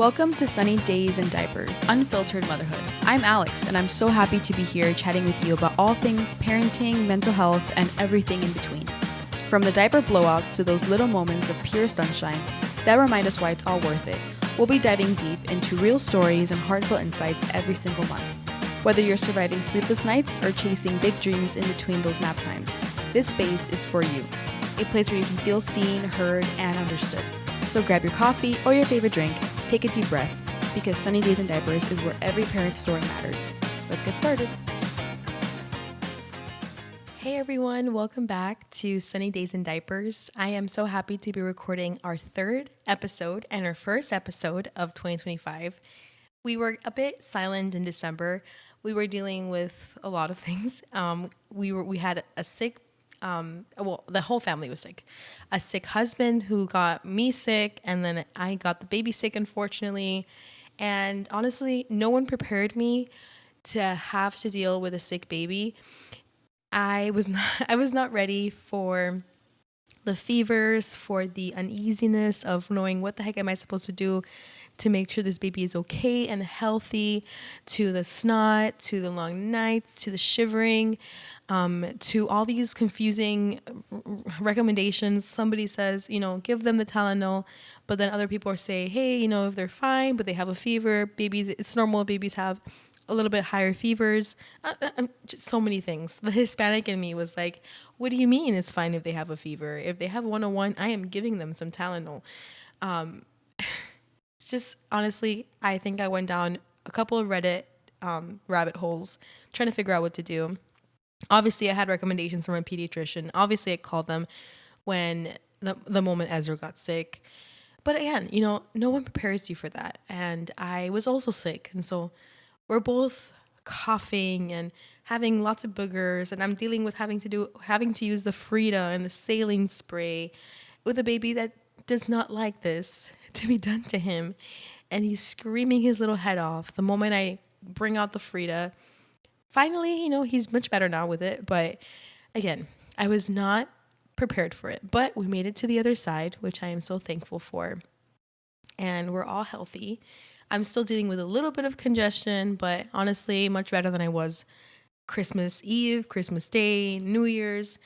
Welcome to Sunny Days and Diapers, Unfiltered Motherhood. I'm Alex, and I'm so happy to be here chatting with you about all things parenting, mental health, and everything in between. From the diaper blowouts to those little moments of pure sunshine that remind us why it's all worth it, we'll be diving deep into real stories and heartfelt insights every single month. Whether you're surviving sleepless nights or chasing big dreams in between those nap times, this space is for you. A place where you can feel seen, heard, and understood. So grab your coffee or your favorite drink, take a deep breath, because Sunny Days and Diapers is where every parent's story matters. Let's get started. Hey everyone, welcome back to Sunny Days and Diapers. I am so happy to be recording our third episode and our first episode of 2025. We were a bit silent in December. We were dealing with a lot of things. We had a sick the whole family was sick. A sick husband who got me sick, and then I got the baby sick, unfortunately. And honestly, no one prepared me to have to deal with a sick baby. I was not ready for the fevers, for the uneasiness of knowing what the heck am I supposed to do to make sure this baby is okay and healthy, to the snot, to the long nights, to the shivering, to all these confusing recommendations. Somebody says, give them the Tylenol, but then other people are saying, hey, if they're fine, but they have a fever, babies, it's normal, babies have a little bit higher fevers, just so many things. The Hispanic in me was like, what do you mean it's fine if they have a fever? If they have 101, I am giving them some Tylenol. It's just, honestly, I think I went down a couple of Reddit rabbit holes trying to figure out what to do. Obviously, I had recommendations from a pediatrician. Obviously, I called them when the moment Ezra got sick. But again, no one prepares you for that. And I was also sick. And so we're both coughing and having lots of boogers. And I'm dealing with having to use the Frida and the saline spray with a baby that does not like this to be done to him. And he's screaming his little head off the moment I bring out the Frida. Finally, he's much better now with it. But again, I was not prepared for it. But we made it to the other side, which I am so thankful for. And we're all healthy. I'm still dealing with a little bit of congestion, but honestly, much better than I was Christmas Eve, Christmas Day, New Year's.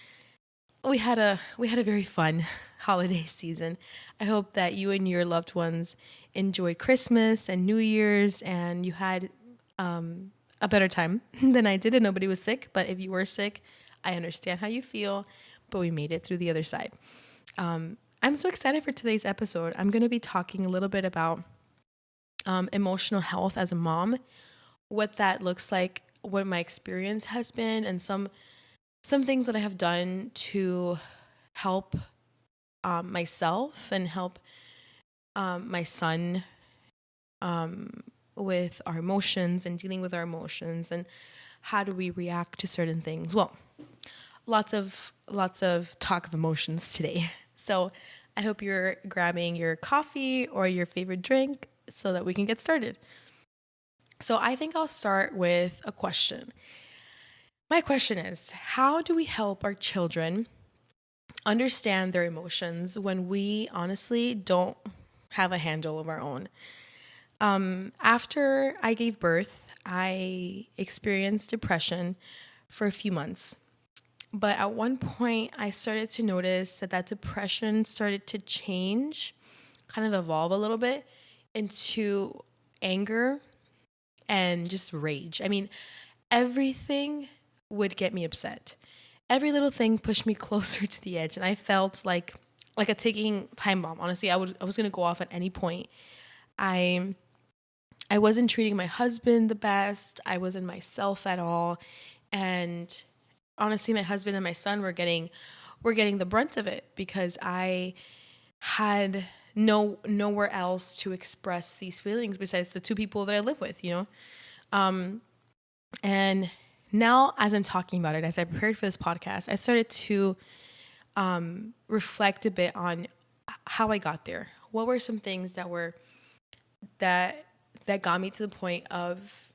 We had a very fun holiday season. I hope that you and your loved ones enjoyed Christmas and New Year's, and you had a better time than I did, and nobody was sick. But if you were sick, I understand how you feel, but we made it through the other side. I'm so excited for today's episode. I'm going to be talking a little bit about emotional health as a mom, what that looks like, what my experience has been, and some things that I have done to help myself and help my son with our emotions and dealing with our emotions, and how do we react to certain things. Well, lots of talk of emotions today. So I hope you're grabbing your coffee or your favorite drink so that we can get started. So I think I'll start with a question. My question is, how do we help our children understand their emotions when we honestly don't have a handle of our own? After I gave birth, I experienced depression for a few months. But at one point, I started to notice that depression started to change, kind of evolve a little bit into anger and just rage. I mean, everything would get me upset. Every little thing pushed me closer to the edge, and I felt like a ticking time bomb. Honestly, I was going to go off at any point. I wasn't treating my husband the best. I wasn't myself at all. And honestly, my husband and my son were getting the brunt of it because I had nowhere else to express these feelings besides the two people that I live with, and now as I'm talking about it, as I prepared for this podcast, I started to reflect a bit on how I got there. What were some things that got me to the point of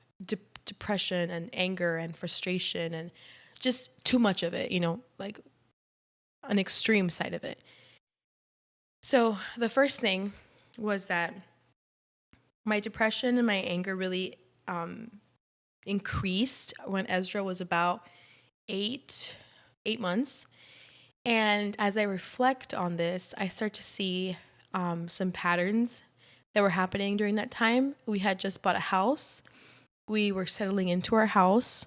depression and anger and frustration and just too much of it, like an extreme side of it. So the first thing was that My depression and my anger really increased when Ezra was about eight, 8 months. And as I reflect on this, I start to see some patterns that were happening during that time. We had just bought a house. We were settling into our house.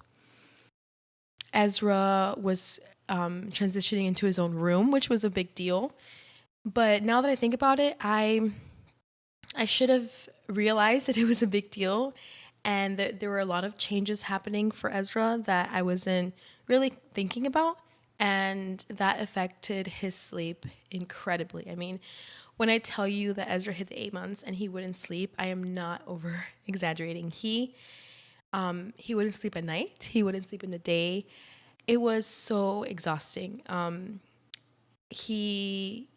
Ezra was transitioning into his own room, which was a big deal. But now that I think about it, I should have realized that it was a big deal and that there were a lot of changes happening for Ezra that I wasn't really thinking about. And that affected his sleep incredibly. I mean, when I tell you that Ezra hit the 8 months and he wouldn't sleep, I am not over exaggerating. He wouldn't sleep at night. He wouldn't sleep in the day. It was so exhausting. He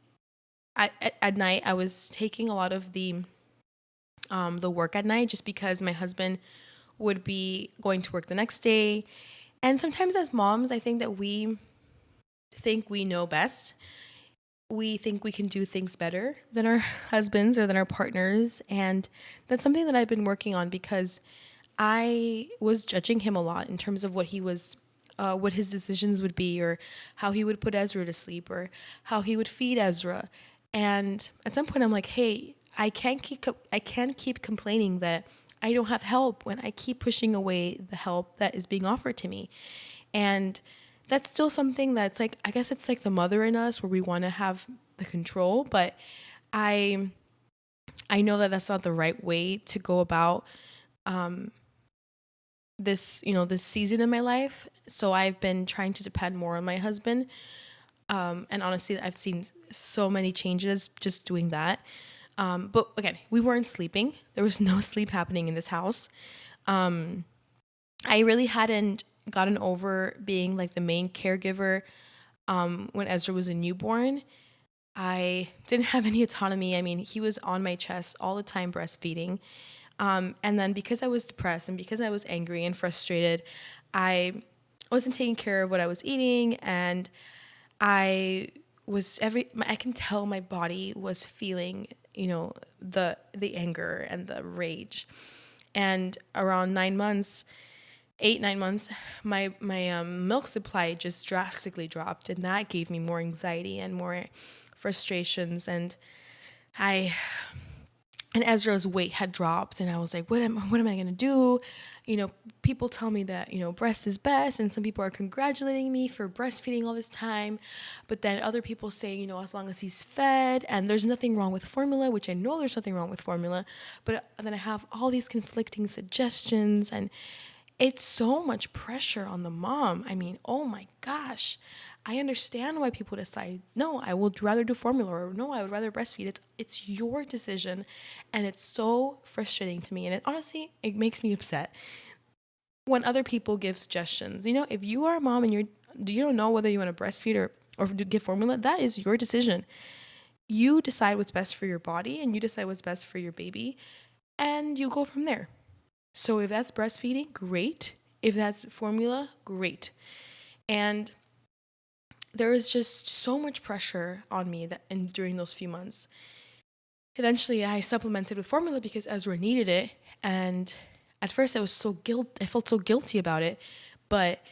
at night I was taking a lot of the work at night just because my husband would be going to work the next day. And sometimes as moms, I think that we think we know best. We think we can do things better than our husbands or than our partners. And that's something that I've been working on because I was judging him a lot in terms of what his decisions would be, or how he would put Ezra to sleep, or how he would feed Ezra. And at some point, I'm like, hey, I can't keep complaining that I don't have help when I keep pushing away the help that is being offered to me. And that's still something that's like, I guess it's like the mother in us where we want to have the control, but I know that that's not the right way to go about this season in my life. So I've been trying to depend more on my husband. And honestly, I've seen so many changes just doing that. But again, we weren't sleeping. There was no sleep happening in this house. I really hadn't gotten over being like the main caregiver when Ezra was a newborn. I didn't have any autonomy. I mean, he was on my chest all the time breastfeeding. And then because I was depressed and because I was angry and frustrated, I wasn't taking care of what I was eating, and I can tell my body was feeling, the anger and the rage. And around 9 months, 8, 9 months, my milk supply just drastically dropped, and that gave me more anxiety and more frustrations. I and Ezra's weight had dropped, and I was like, what am I going to do? People tell me that, breast is best, and some people are congratulating me for breastfeeding all this time. But then other people say, as long as he's fed, and there's nothing wrong with formula, which I know there's nothing wrong with formula. But then I have all these conflicting suggestions, and it's so much pressure on the mom. I mean, oh my gosh. I understand why people decide, no, I would rather do formula, or no, I would rather breastfeed. It's your decision, and it's so frustrating to me. And honestly, it makes me upset when other people give suggestions. If you are a mom and you don't know whether you want to breastfeed or give formula, that is your decision. You decide what's best for your body, and you decide what's best for your baby, and you go from there. So if that's breastfeeding, great. If that's formula, great. And there was just so much pressure on me during those few months. Eventually, I supplemented with formula because Ezra needed it, and at first I felt so guilty about it, but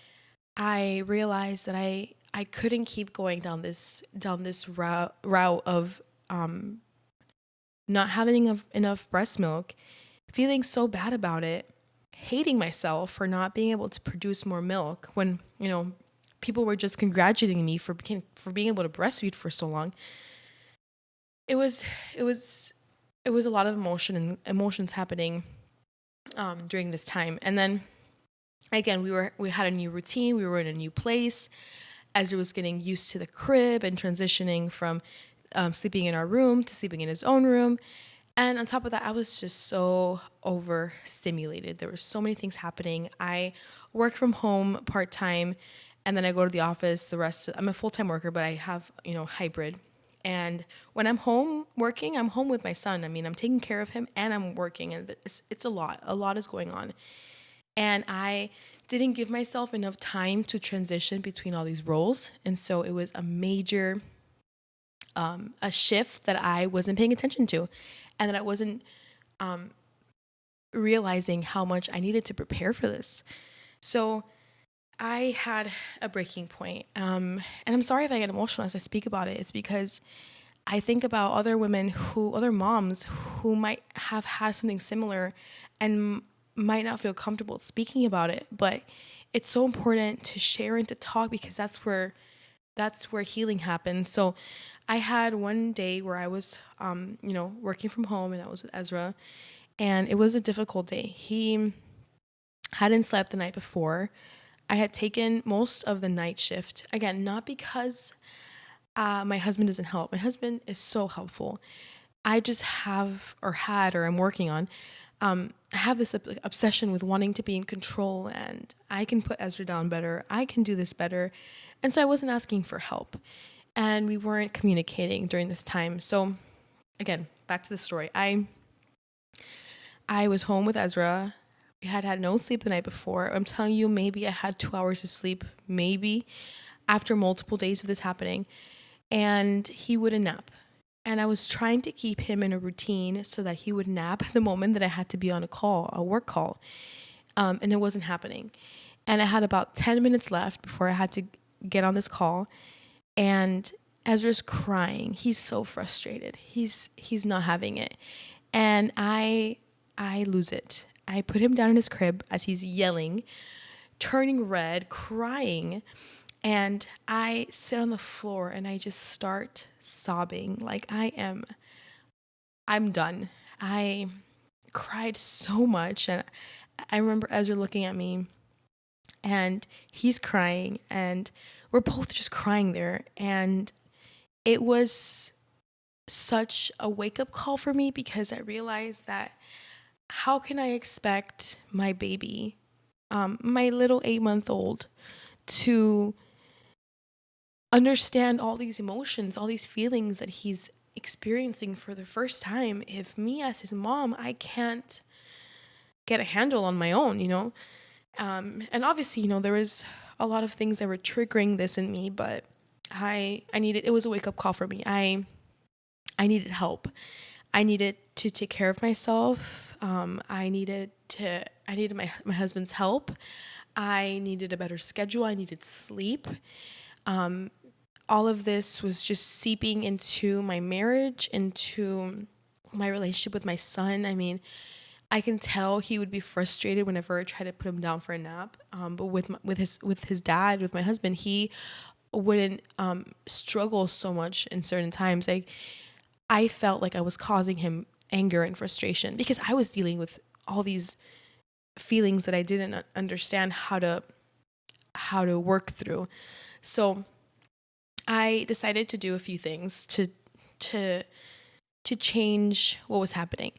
I realized that I couldn't keep going down this route of not having enough breast milk, feeling so bad about it, hating myself for not being able to produce more milk when people were just congratulating me for being able to breastfeed for so long. It was a lot of emotions happening during this time. And then again, we had a new routine. We were in a new place. Ezra was getting used to the crib and transitioning from sleeping in our room to sleeping in his own room. And on top of that, I was just so overstimulated. There were so many things happening. I work from home part-time, and then I go to the office I'm a full-time worker, but I have, hybrid. And when I'm home working, I'm home with my son. I mean, I'm taking care of him and I'm working, and it's a lot. A lot is going on. And I didn't give myself enough time to transition between all these roles. And so it was a major a shift that I wasn't paying attention to, and that I wasn't realizing how much I needed to prepare for this. So I had a breaking point. And I'm sorry if I get emotional as I speak about it. It's because I think about other moms who might have had something similar and might not feel comfortable speaking about it. But it's so important to share and to talk because that's where healing happens. So I had one day where I was, working from home and I was with Ezra, and it was a difficult day. He hadn't slept the night before. I had taken most of the night shift. Again, not because my husband doesn't help. My husband is so helpful. I just I'm working on, I have this obsession with wanting to be in control and I can put Ezra down better. I can do this better. And so I wasn't asking for help. And we weren't communicating during this time. So again, back to the story. I was home with Ezra. We had had no sleep the night before. I'm telling you, maybe I had 2 hours of sleep, maybe, after multiple days of this happening. And he wouldn't nap. And I was trying to keep him in a routine so that he would nap the moment that I had to be on a work call. And it wasn't happening. And I had about 10 minutes left before I had to get on this call. And Ezra's crying. He's so frustrated. He's not having it. And I lose it. I put him down in his crib as he's yelling, turning red, crying. And I sit on the floor and I just start sobbing like I'm done. I cried so much. And I remember Ezra looking at me and he's crying and we're both just crying there. And it was such a wake-up call for me because I realized that how can I expect my baby, my little 8-month-old, to understand all these emotions, all these feelings that he's experiencing for the first time if me as his mom, I can't get a handle on my own, And obviously, there was a lot of things that were triggering this in me, but it was a wake-up call for me. I needed help. I needed to take care of myself. I needed my husband's help. I needed a better schedule. I needed sleep. All of this was just seeping into my marriage, into my relationship with my son. I mean, I can tell he would be frustrated whenever I try to put him down for a nap. But with his dad, with my husband, he wouldn't struggle so much in certain times. Like I felt like I was causing him anger and frustration because I was dealing with all these feelings that I didn't understand how to work through. So I decided to do a few things to change what was happening.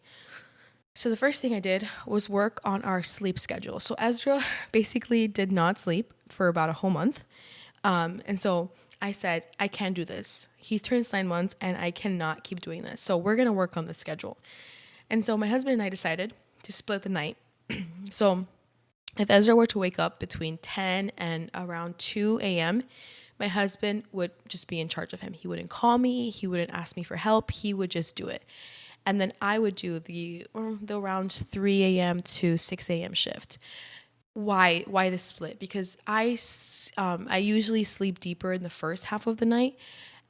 So the first thing I did was work on our sleep schedule. So Ezra basically did not sleep for about a whole month. And so I said, I can't do this. He turns 9 months and I cannot keep doing this. So we're going to work on the schedule. And so my husband and I decided to split the night. So if Ezra were to wake up between 10 and around 2 a.m., my husband would just be in charge of him. He wouldn't call me. He wouldn't ask me for help. He would just do it. And then I would do the around 3 a.m. to 6 a.m. shift. Why the split? Because I usually sleep deeper in the first half of the night,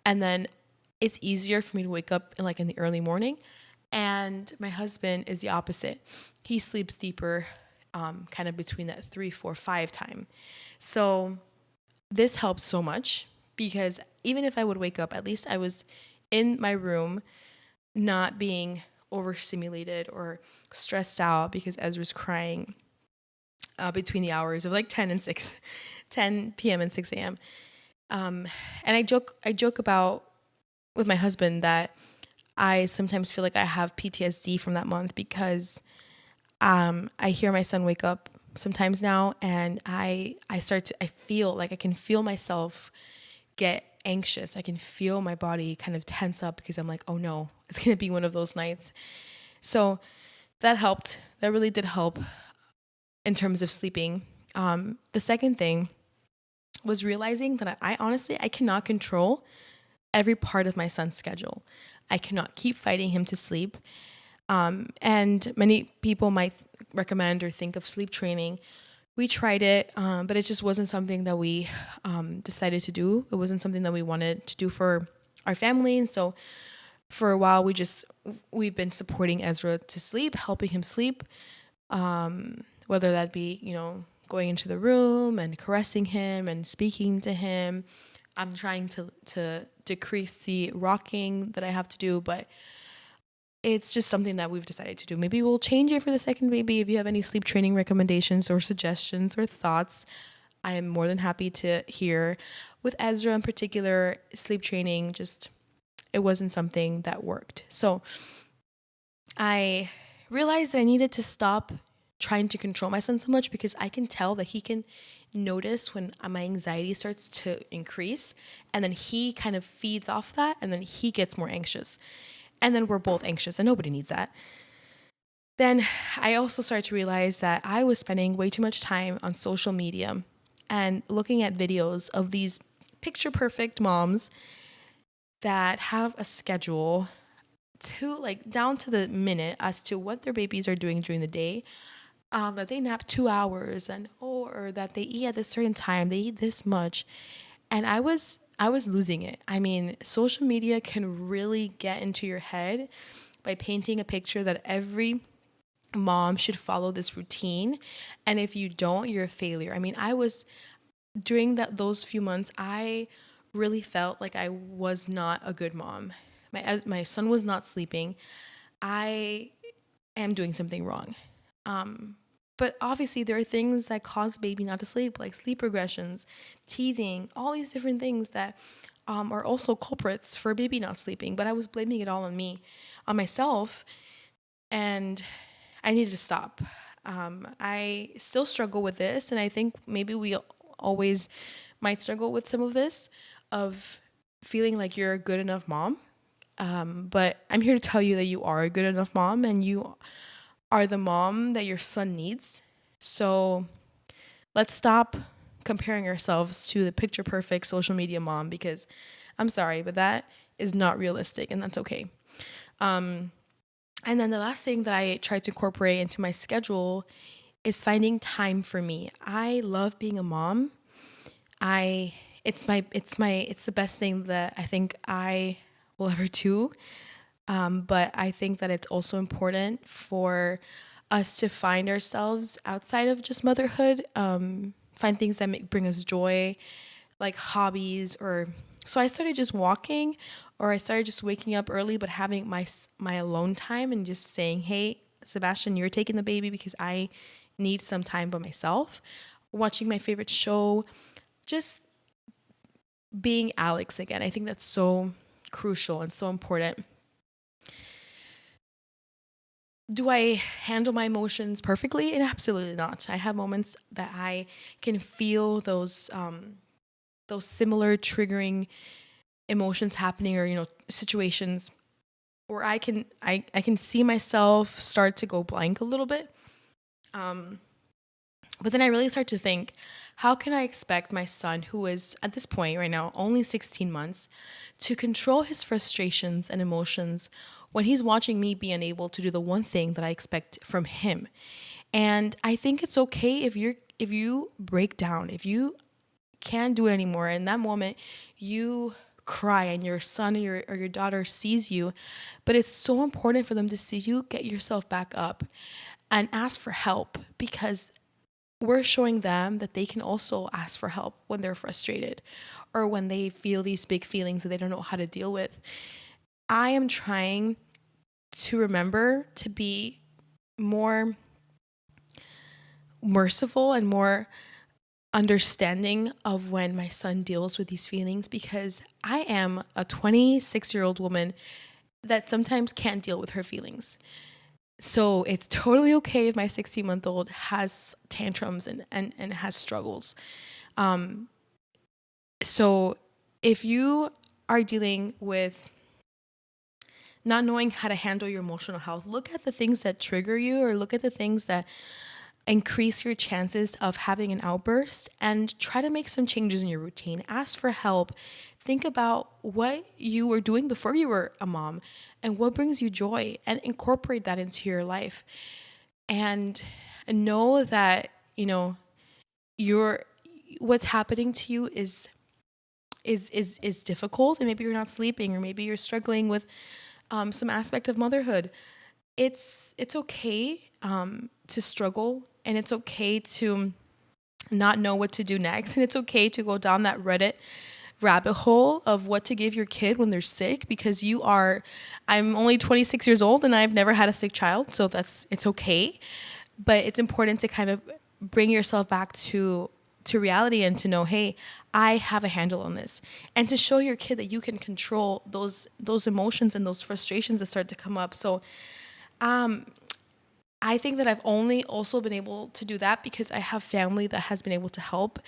and then it's easier for me to wake up in the early morning. And my husband is the opposite. He sleeps deeper, kind of between that 3, 4, 5 time. So this helps so much because even if I would wake up, at least I was in my room, not being overstimulated or stressed out because Ezra's crying between the hours of 10 p.m. and 6 a.m. And I joke about with my husband that I sometimes feel like I have PTSD from that month because I hear my son wake up sometimes now, and I feel like I can feel myself get anxious. I can feel my body kind of tense up because I'm like, oh no, it's going to be one of those nights. So that helped. That really did help in terms of sleeping. The second thing was realizing that I cannot control every part of my son's schedule. I cannot keep fighting him to sleep. And many people might recommend or think of sleep training. We tried it, but it just wasn't something that we decided to do. It wasn't something that we wanted to do for our family. And so for a while, we've been supporting Ezra to sleep, helping him sleep, whether that be, going into the room and caressing him and speaking to him. I'm trying to decrease the rocking that I have to do, but it's just something that we've decided to do. Maybe we'll change it for the second baby. If you have any sleep training recommendations or suggestions or thoughts, I am more than happy to hear. With Ezra in particular, sleep training it wasn't something that worked. So I realized that I needed to stop trying to control my son so much, because I can tell that he can notice when my anxiety starts to increase, and then he kind of feeds off that, and then he gets more anxious. And then we're both anxious, and nobody needs that. Then I also started to realize that I was spending way too much time on social media and looking at videos of these picture perfect moms that have a schedule down to the minute as to what their babies are doing during the day. That they nap 2 hours or that they eat at a certain time, they eat this much. And I was losing it. I mean, social media can really get into your head by painting a picture that every mom should follow this routine. And if you don't, you're a failure. I mean, during those few months, I really felt like I was not a good mom. My son was not sleeping. I am doing something wrong. But obviously there are things that cause baby not to sleep, like sleep regressions, teething, all these different things that are also culprits for baby not sleeping. But I was blaming it all on myself, and I needed to stop. I still struggle with this, and I think maybe we always might struggle with some of this, of feeling like you're a good enough mom. But I'm here to tell you that you are a good enough mom, and you are the mom that your son needs. So let's stop comparing ourselves to the picture perfect social media mom, because I'm sorry, but that is not realistic, and that's okay. And then the last thing that I tried to incorporate into my schedule is finding time for me. I love being a mom. It's the best thing that I think I will ever do. But I think that it's also important for us to find ourselves outside of just motherhood, find things that bring us joy, like hobbies. So I started just walking, or I started just waking up early, but having my alone time and just saying, hey, Sebastian, you're taking the baby because I need some time by myself. Watching my favorite show, just being Alex again. I think that's so crucial and so important. Do I handle my emotions perfectly? And absolutely not. I have moments that I can feel those similar triggering emotions happening, or situations, or I can see myself start to go blank a little bit. But then I really start to think, how can I expect my son, who is at this point right now only 16 months, to control his frustrations and emotions when he's watching me be unable to do the one thing that I expect from him? And I think it's okay if you break down, if you can't do it anymore. In that moment, you cry and your son or your daughter sees you, but it's so important for them to see you get yourself back up and ask for help, because we're showing them that they can also ask for help when they're frustrated or when they feel these big feelings that they don't know how to deal with. I am trying to remember to be more merciful and more understanding of when my son deals with these feelings, because I am a 26-year-old woman that sometimes can't deal with her feelings. So it's totally okay if my 16-month-old has tantrums and has struggles. So if you are dealing with not knowing how to handle your emotional health, look at the things that trigger you, or look at the things that increase your chances of having an outburst, and try to make some changes in your routine. Ask for help. Think about what you were doing before you were a mom and what brings you joy, and incorporate that into your life. And know that, your what's happening to you is difficult, and maybe you're not sleeping, or maybe you're struggling with some aspect of motherhood. It's okay to struggle, and it's okay to not know what to do next, and it's okay to go down that Reddit rabbit hole of what to give your kid when they're sick, because I'm only 26 years old and I've never had a sick child, so it's okay. But it's important to kind of bring yourself back to reality, and to know, hey, I have a handle on this, and to show your kid that you can control those emotions and those frustrations that start to come up. So I think that I've only also been able to do that because I have family that has been able to help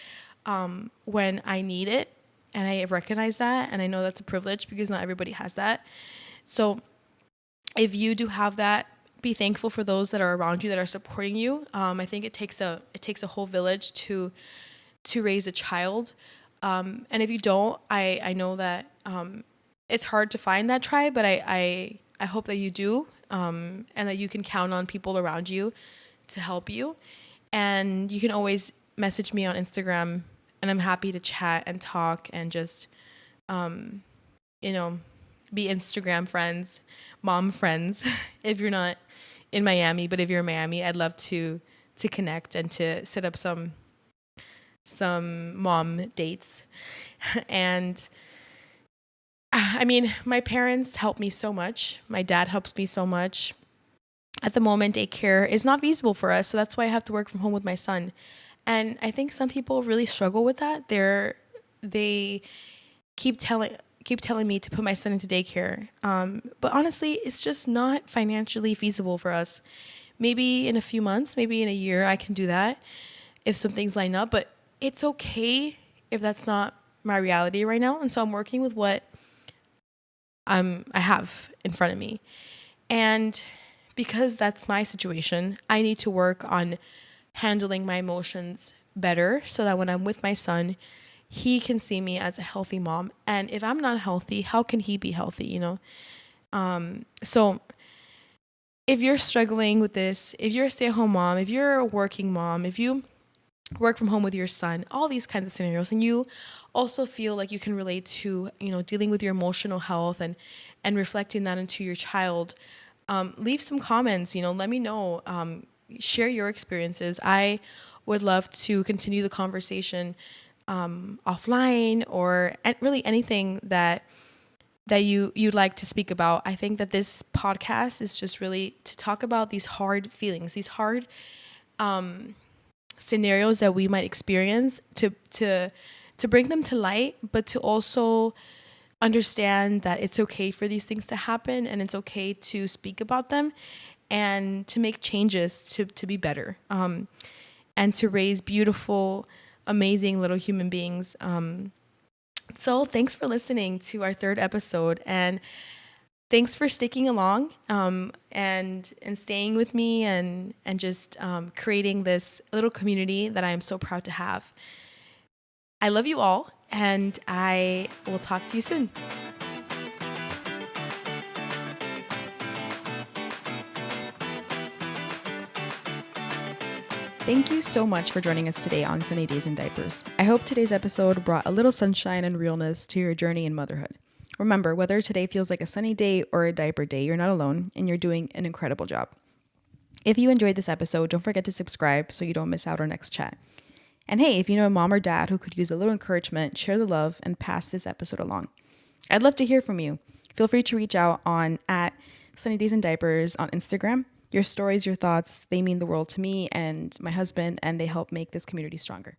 when I need it. And I recognize that. And I know that's a privilege because not everybody has that. So if you do have that, be thankful for those that are around you, that are supporting you. I think it takes a whole village to raise a child. And if you don't, I know that it's hard to find that tribe, but I hope that you do. And that you can count on people around you to help you. And you can always message me on Instagram, and I'm happy to chat and talk and just, be Instagram friends, mom friends, if you're not in Miami. But if you're in Miami, I'd love to connect and to set up some mom dates. And I mean, my parents help me so much. My dad helps me so much. At the moment, daycare is not feasible for us, so that's why I have to work from home with my son. And I think some people really struggle with that. They keep telling me to put my son into daycare. But honestly, it's just not financially feasible for us. Maybe in a few months, maybe in a year, I can do that if some things line up. But it's okay if that's not my reality right now. And so I'm working with what I have in front of me. And because that's my situation, I need to work on handling my emotions better so that when I'm with my son, he can see me as a healthy mom. And if I'm not healthy, how can he be healthy, So if you're struggling with this, if you're a stay-at-home mom, if you're a working mom, if you work from home with your son, all these kinds of scenarios, and you also feel like you can relate to, dealing with your emotional health and reflecting that into your child, leave some comments, let me know, share your experiences. I would love to continue the conversation offline, or really anything that you'd like to speak about. I think that this podcast is just really to talk about these hard feelings, these hard scenarios that we might experience, to bring them to light, but to also understand that it's okay for these things to happen, and it's okay to speak about them and to make changes to be better, and to raise beautiful, amazing little human beings. So thanks for listening to our 3rd episode, and thanks for sticking along and staying with me and just creating this little community that I am so proud to have. I love you all, and I will talk to you soon. Thank you so much for joining us today on Sunny Days in Diapers. I hope today's episode brought a little sunshine and realness to your journey in motherhood. Remember, whether today feels like a sunny day or a diaper day, you're not alone, and you're doing an incredible job. If you enjoyed this episode, don't forget to subscribe so you don't miss out our next chat. And hey, if you know a mom or dad who could use a little encouragement, share the love and pass this episode along. I'd love to hear from you. Feel free to reach out on @SunnyDaysInDiapers on Instagram. Your stories, your thoughts, they mean the world to me and my husband, and they help make this community stronger.